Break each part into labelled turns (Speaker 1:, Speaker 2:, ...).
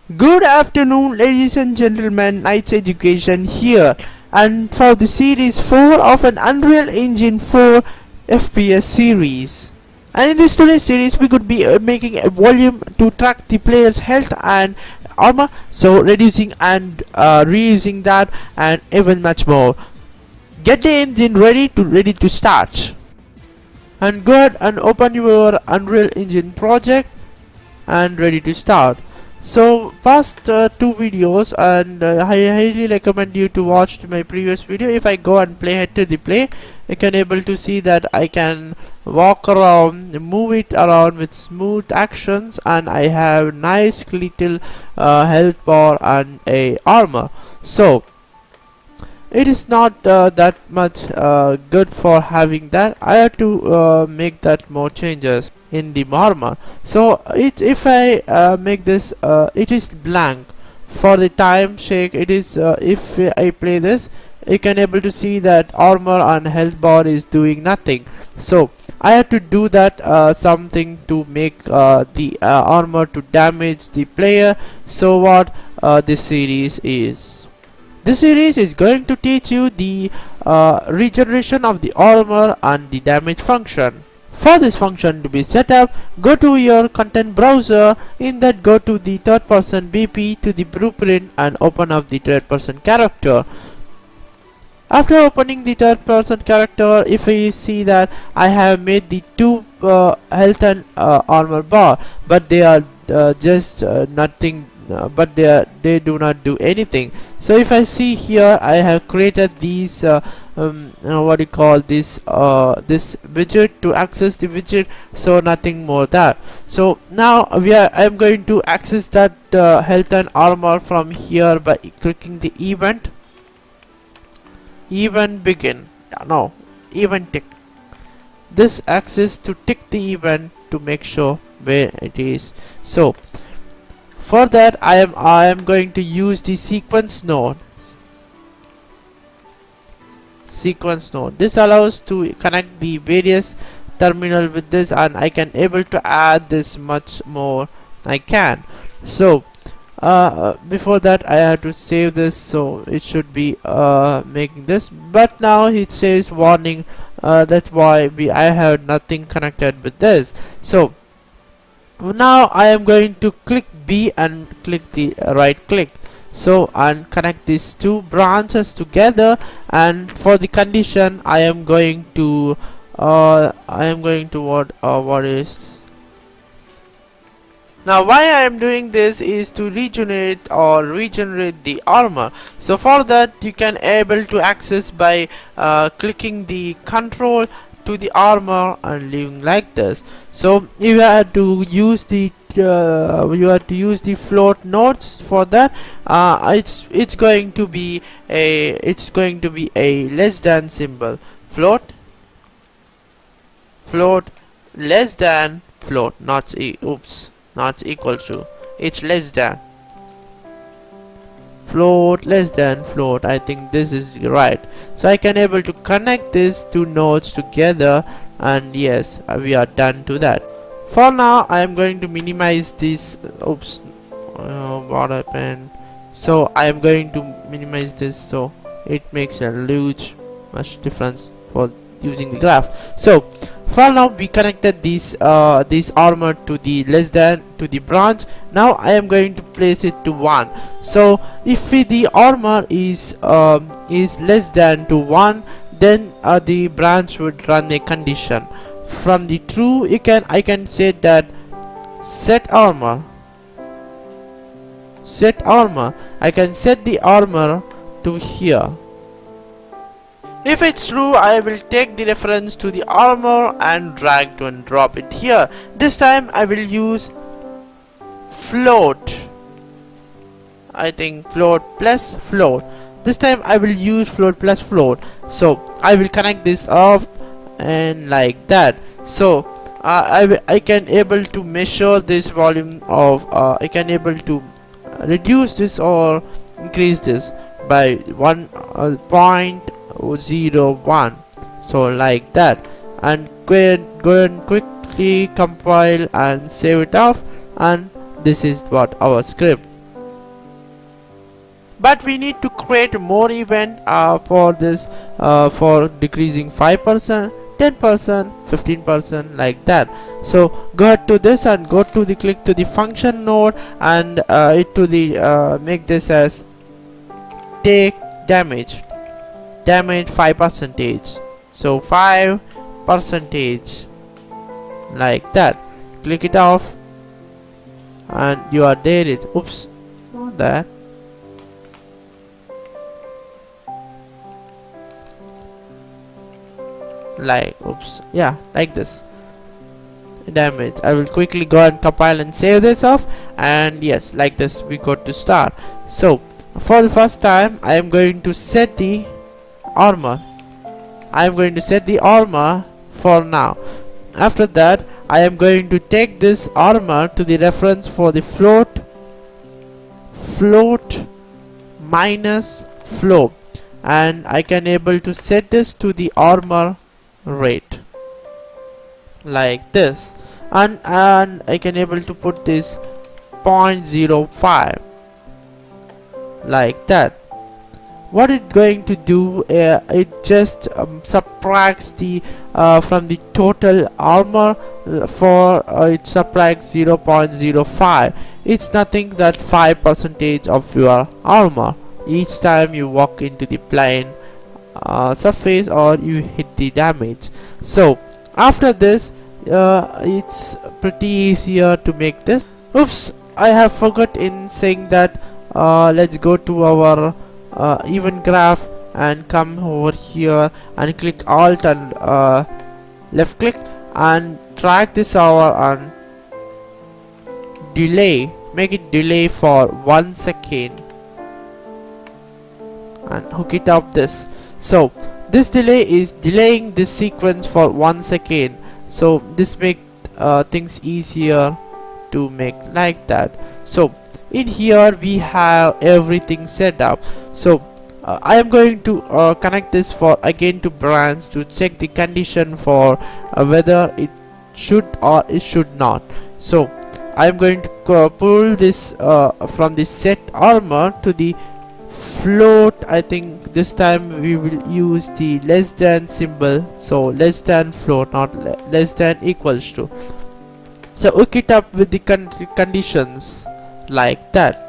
Speaker 1: Good afternoon, ladies and gentlemen. Knights Education here, and for the series 4 of an Unreal Engine 4 FPS series. And in this today's series, we could be making a volume to track the player's health and armor, so reducing and reusing that, and even much more. Get the engine ready to start. And go ahead and open your Unreal Engine project and ready to start. So past two videos, and I highly recommend you to watch my previous video. If I go and play head to the play, you can able to see that I can walk around, move it around with smooth actions, and I have nice little health bar and a armor. So it is not that much good for having that. I have to make that more changes in the armor. So if I make this, it is blank for the time shake. It is if I play this, you can able to see that armor and health bar is doing nothing. So I have to do that something to make the armor to damage the player. So what this series is. This series is going to teach you the regeneration of the armor and the damage function. For this function to be set up, go to your content browser. In that, go to the third person BP to the blueprint and open up the third person character. After opening the third person character, if you see that I have made the two health and armor bar, but they are just nothing, but they do not do anything. So if I see here, I have created these what do you call this this widget to access the widget, so nothing more that. So now I'm going to access that health and armor from here by clicking the event begin. No, event tick. This access to tick the event to make sure where it is. So for that, I am going to use the sequence node. This allows to connect the various terminal with this, and I can able to add this much more I can. So before that, I have to save this, so it should be making this. But now it says warning. That's why I have nothing connected with this. So now I am going to click B and click the right click, so and connect these two branches together. And for the condition, I am going to what is now why I am doing this is to regenerate the armor. So for that, you can able to access by clicking the control to the armor and leaving like this. So you have to use the float nodes. For that, it's going to be a less than symbol. Float less than float, not equal to, it's less than float, less than float. I think this is right. So I can able to connect these two nodes together, and yes, we are done to that. For now, I am going to minimize this. Oops, what happened? So I am going to minimize this, so it makes a huge much difference for using the graph. So for now, we connected this armor to the less than to the branch. Now I am going to place it to 1. So if the armor is less than to 1, then the branch would run a condition. From the true, I can say that set armor. I can set the armor to here. If it's true, I will take the reference to the armor and drag to and drop it here. This time I will use float. I think float plus float. This time I will use float plus float. So I will connect this off and like that. So I can able to measure this volume of I can able to reduce this or increase this by 1.01, so like that. And go and quickly compile and save it off, and this is what our script. but we need to create more event for this, for decreasing 5%, 10%, 15%, like that. So go ahead to this and go to the click to the function node, and it to the make this as take damage 5%, so 5%, like that. Click it off and you are there. It oops, not that. Like oops, yeah, like this damage. I will quickly go and compile and save this off, and yes, like this we go to start. So for the first time I am going to set the armor. For now. After that I am going to take this armor to the reference for the float minus flow, and I can able to set this to the armor rate, like this, and I can able to put this 0.05, like that. What it going to do, it just subtracts the from the total armor, for it subtracts 0.05. It's nothing that 5% of your armor each time you walk into the plane surface or you hit the damage. So after this it's pretty easier to make this. Oops, I have forgot in saying that. Let's go to our event graph and come over here and click alt and left click and drag this over and delay, make it delay for 1 second and hook it up this. So this delay is delaying this sequence for 1 second, so this make things easier to make, like that. So in here we have everything set up. So I am going to connect this for again to branch to check the condition for whether it should or it should not. So I am going to pull this from the set armor to the float. I think this time we will use the less than symbol, so less than float, not less than equals to. So hook it up with the conditions, like that.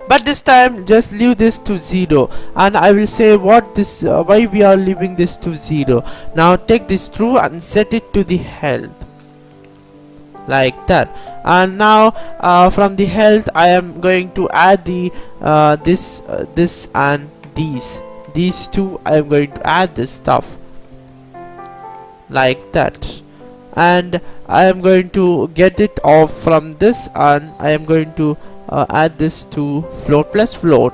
Speaker 1: But this time just leave this to 0, and I will say what this why we are leaving this to 0. Now take this true and set it to the health, like that. And now from the health I am going to add the this and these two. I am going to add this stuff, like that, and I am going to get it off from this, and I am going to add this to float plus float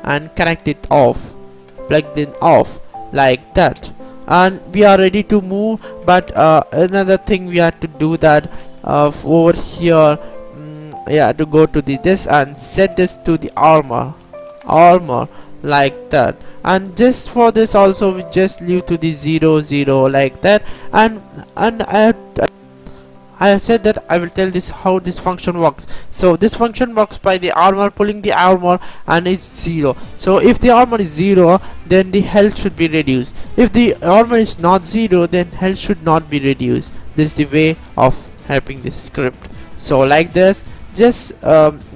Speaker 1: and connect it off, plugged in off, like that. And we are ready to move. But another thing we have to do that over here, yeah, to go to this and set this to the armor, like that. And just for this also we just leave to the 0 0, like that. And I have said that I will tell this how this function works. So this function works by the armor, pulling the armor, and it's 0. So if the armor is 0, then the health should be reduced. If the armor is not 0, then health should not be reduced. This is the way of helping this script. So like this, just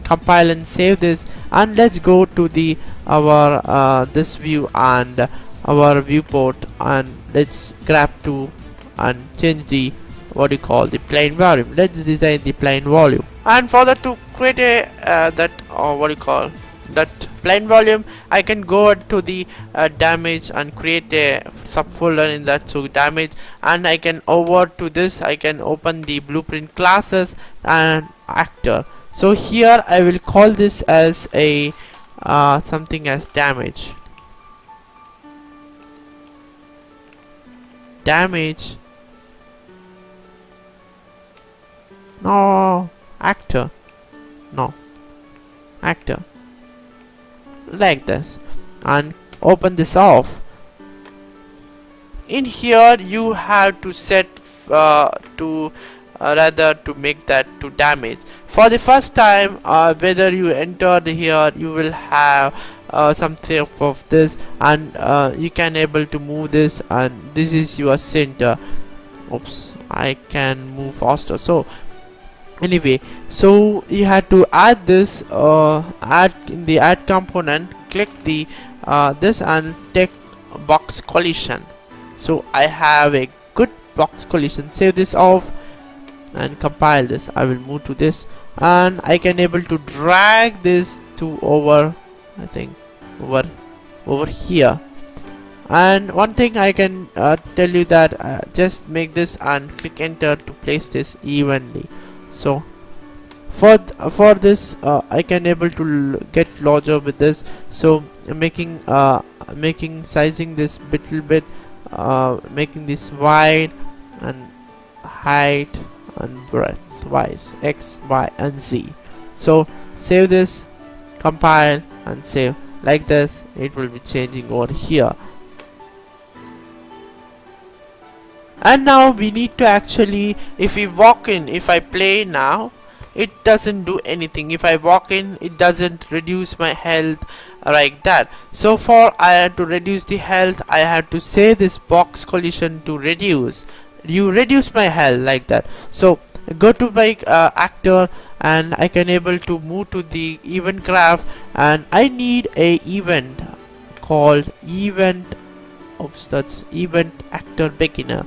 Speaker 1: compile and save this, and let's go to the our this view and our viewport, and let's grab to and change the what you call the plane volume. Let's design the plane volume, and for that to create a that what you call that plane volume, I can go to the damage and create a subfolder in that, so damage, and I can over to this, I can open the blueprint classes and actor. So here I will call this as a something as damage no actor, like this, and open this off. In here you have to set to rather to make that to damage. for the first time, whether you entered here, you will have something of this, and you can able to move this, and this is your center. Oops, I can move faster. So anyway, so you had to add this, add in the add component, click the this and take box collision. So I have a good box collision. Save this off and compile this. I will move to this, and I can able to drag this to over, I think over here. And one thing I can tell you that just make this and click enter to place this evenly. So for this I can able to get larger with this. So making sizing this little bit, making this wide and height and breadth wise, X, Y and Z. So save this, compile and save. Like this, it will be changing over here. And now we need to actually, if we walk in, if I play now, it doesn't do anything. If I walk in, it doesn't reduce my health like that. So for I had to reduce the health, I had to say this box collision to reduce. You reduce my health like that. So go to my actor, and I can able to move to the event graph, and I need a event called event. Oops, that's event actor beginner.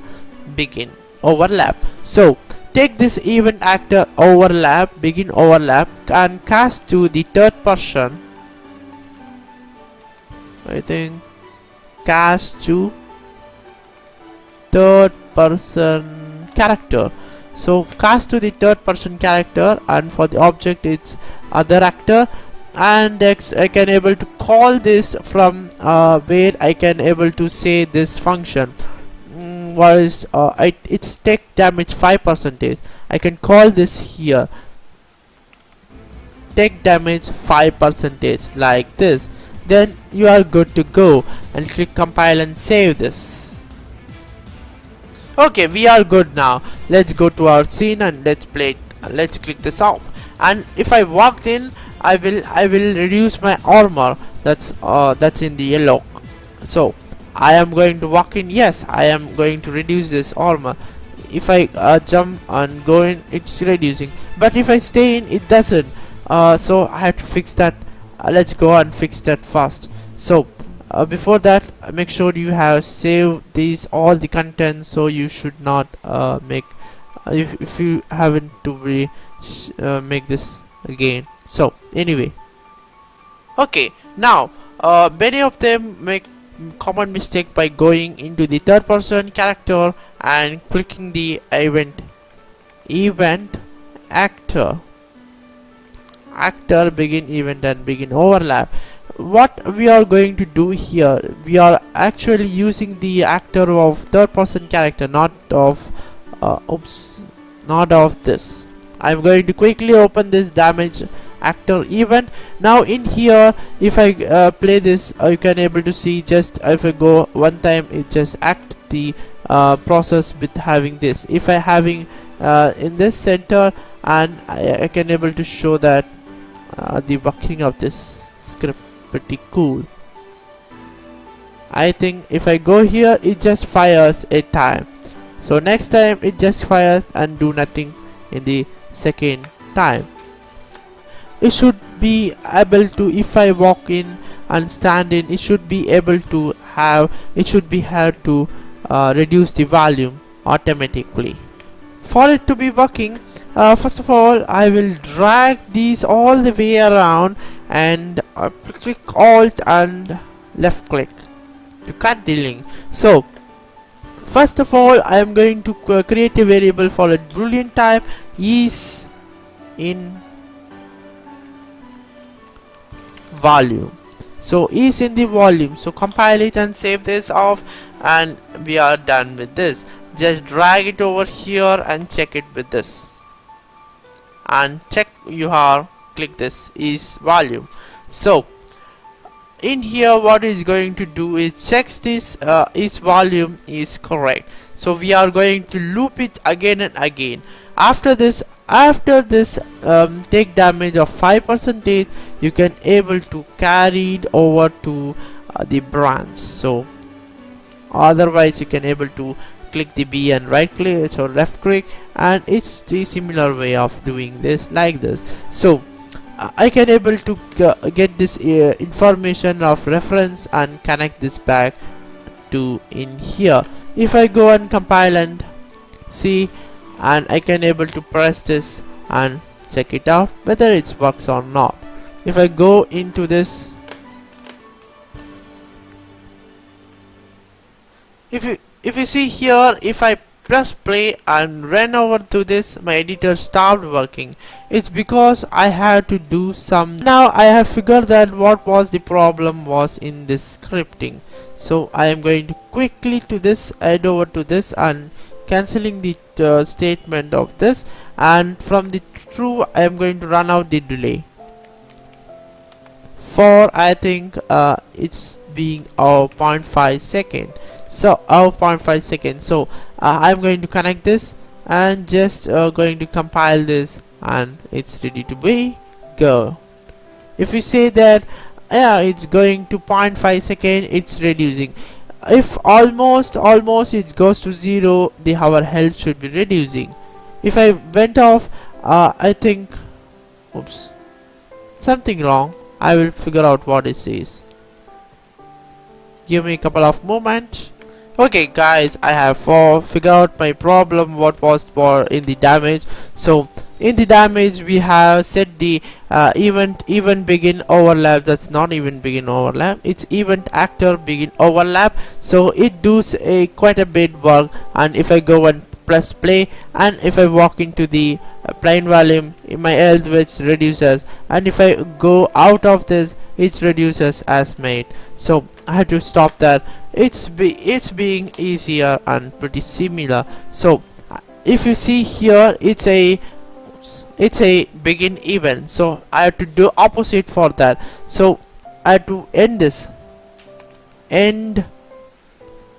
Speaker 1: Begin overlap. So take this event actor overlap, begin overlap, and cast to the third person. I think cast to third person character. So cast to the third person character, and for the object it's other actor. And next I can able to call this from where I can able to say this function. What is it's take damage 5%. I can call this here, take damage 5% like this. Then you are good to go, and click compile and save this. Okay, we are good now. Let's go to our scene and let's play it. Let's click this off, and if I walked in, I will reduce my armor. That's in the yellow. So I am going to walk in. Yes, I am going to reduce this armor. If I jump and go in, it's reducing, but if I stay in, it doesn't. So I have to fix that. Let's go and fix that fast. So before that, make sure you have saved these all the content, so you should not make if you haven't to make this again. So anyway, okay, now many of them make common mistake by going into the third person character and clicking the event actor begin event and begin overlap. What we are going to do here, we are actually using the actor of third person character, not of this. I'm going to quickly open this damage actor event. Now in here, if I play this, you can able to see, just if I go one time, it just act the process with having this. If I having in this center, and I can able to show that the working of this script pretty cool. I think if I go here, it just fires a time. So next time it just fires and do nothing in the second time. It should be able to, if I walk in and stand in, it should be able to have, it should be had to reduce the volume automatically. For it to be working, first of all, I will drag these all the way around and click Alt and left click to cut the link. So first of all, I am going to create a variable for a boolean type is in volume. So is in the volume. So compile it and save this off, and we are done with this. Just drag it over here and check it with this, and check you are click this is volume. So in here, what is going to do is checks this is volume is correct. So we are going to loop it again and again. After this, after this take damage of 5%, you can able to carry it over to the branch. So otherwise you can able to click the B and right click, so left click, and it's the similar way of doing this like this. So I can able to get this information of reference and connect this back to in here. If I go and compile and see, and I can able to press this and check it out whether it works or not. If I go into this, if you see here, if I press play and ran over to this, my editor stopped working. It's because I had to do some. Now I have figured that what was the problem was in this scripting. So I am going to quickly to this, head over to this and cancelling the statement of this, and from the true I am going to run out the delay for, I think it's being 0.5 second. So 0.5 seconds. So I'm going to connect this and just going to compile this, and it's ready to be go. If you say that yeah, it's going to 0.5 second, it's reducing. If almost it goes to 0, the our health should be reducing. If I went off, I think oops, something wrong. I will figure out what it says. Give me a couple of moments. Okay guys, I have figured out my problem, what was for in the damage. So in the damage we have set the event begin overlap. That's not even begin overlap, it's event actor begin overlap. So it does quite a bit work. And if I go and press play, and if I walk into the plain volume, my health which reduces, and if I go out of this, it reduces as made. So I had to stop that. It's being easier and pretty similar. So if you see here, it's a begin event, so I have to do opposite for that. So I have to end this, end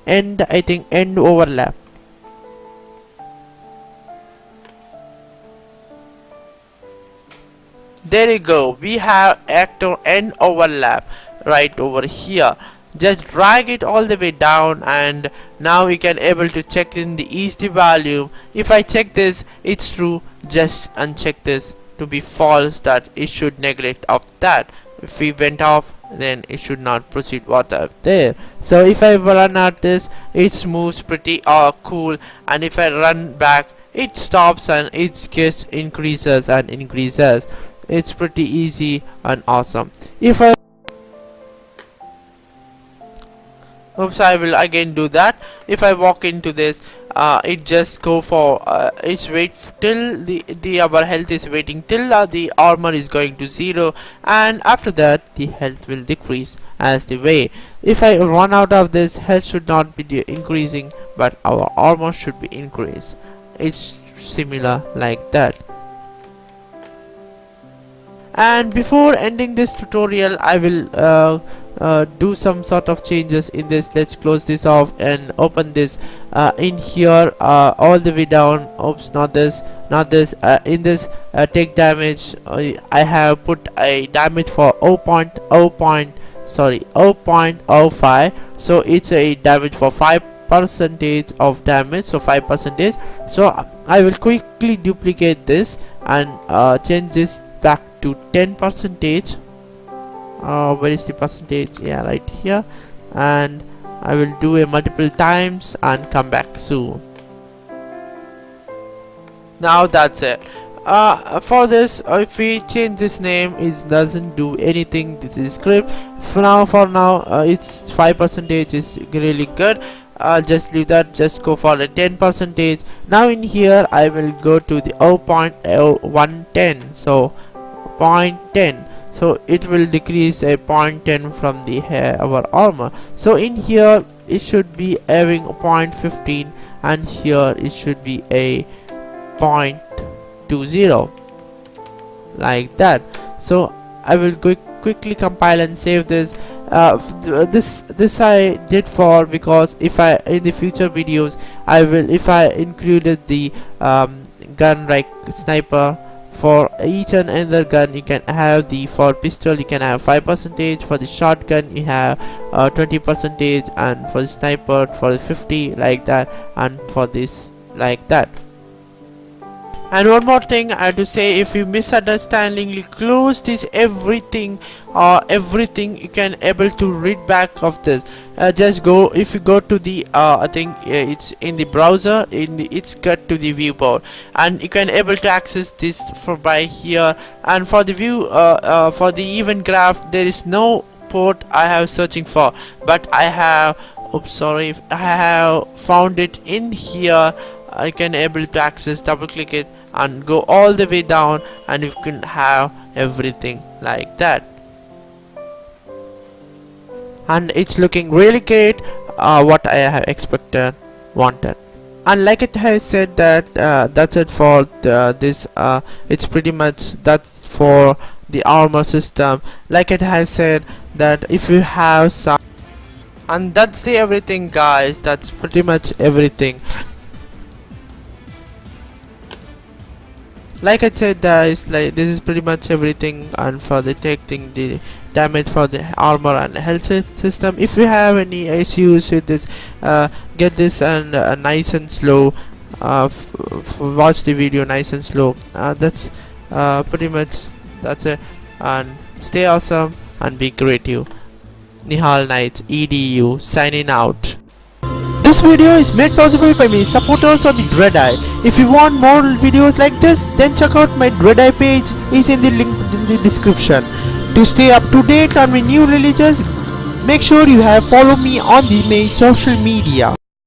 Speaker 1: I think end overlap. There you go, we have actor end overlap right over here. Just drag it all the way down, and now we can able to check in the ESD value. If I check this, it's true. Just uncheck this to be false, that it should neglect of that. If we went off, then it should not proceed whatever there. So if I run out this, it moves pretty cool, and if I run back, it stops and it gets increases and increases. It's pretty easy and awesome. If I oops, I will again do that. If I walk into this, it just go for it's wait till the our health is waiting till the armor is going to 0, and after that the health will decrease as the way. If I run out of this, health should not be increasing, but our armor should be increased. It's similar like that. And before ending this tutorial, I will do some sort of changes in this. Let's close this off and open this in here all the way down. Oops, not this in this take damage. I have put a damage for 0.05, so it's a damage for 5% of damage, so 5%. So I will quickly duplicate this and change this back to 10%. Where is the percentage? Yeah, right here. And I will do a multiple times and come back soon. Now that's it. For this, if we change this name, it doesn't do anything to the script. For now, it's 5% is really good. Just leave that, just go for the 10%. Now in here I will go to the 0.110, so 0.10, so it will decrease a 0.10 from the our armor. So in here it should be having a 0.15, and here it should be a 0.20 like that. So I will quickly compile and save this. This I did for, because if I in the future videos I will, if I included the gun like sniper. For each and another gun you can have for pistol you can have 5%, for the shotgun you have 20%, and for the sniper for the 50, like that, and for this like that. And one more thing I have to say, if you misunderstandingly close this everything you can able to read back of this. Just go, if you go to the I think it's in the browser, it's got to the viewport, and you can able to access this for by here. And for the view for the event graph, there is no port I have searching for, but I have I have found it in here. I can able to access, double click it and go all the way down, and you can have everything like that. And it's looking really great, what I have expected, wanted. And like it has said that that's it for this. It's pretty much that's for the armor system. Like it has said that if you have some, and that's the everything guys, that's pretty much everything. Like I said guys, like this is pretty much everything, and for detecting the damage for the armor and health system. If you have any issues with this, get this and nice and slow, watch the video nice and slow. That's pretty much that's it, and stay awesome and be creative. Nihal Knights EDU signing out. This video is made possible by my supporters on the Dreadeye. If you want more videos like this, then check out my Dreadeye page, is in the link in the description. To stay up to date on my new releases, make sure you have follow me on my social media.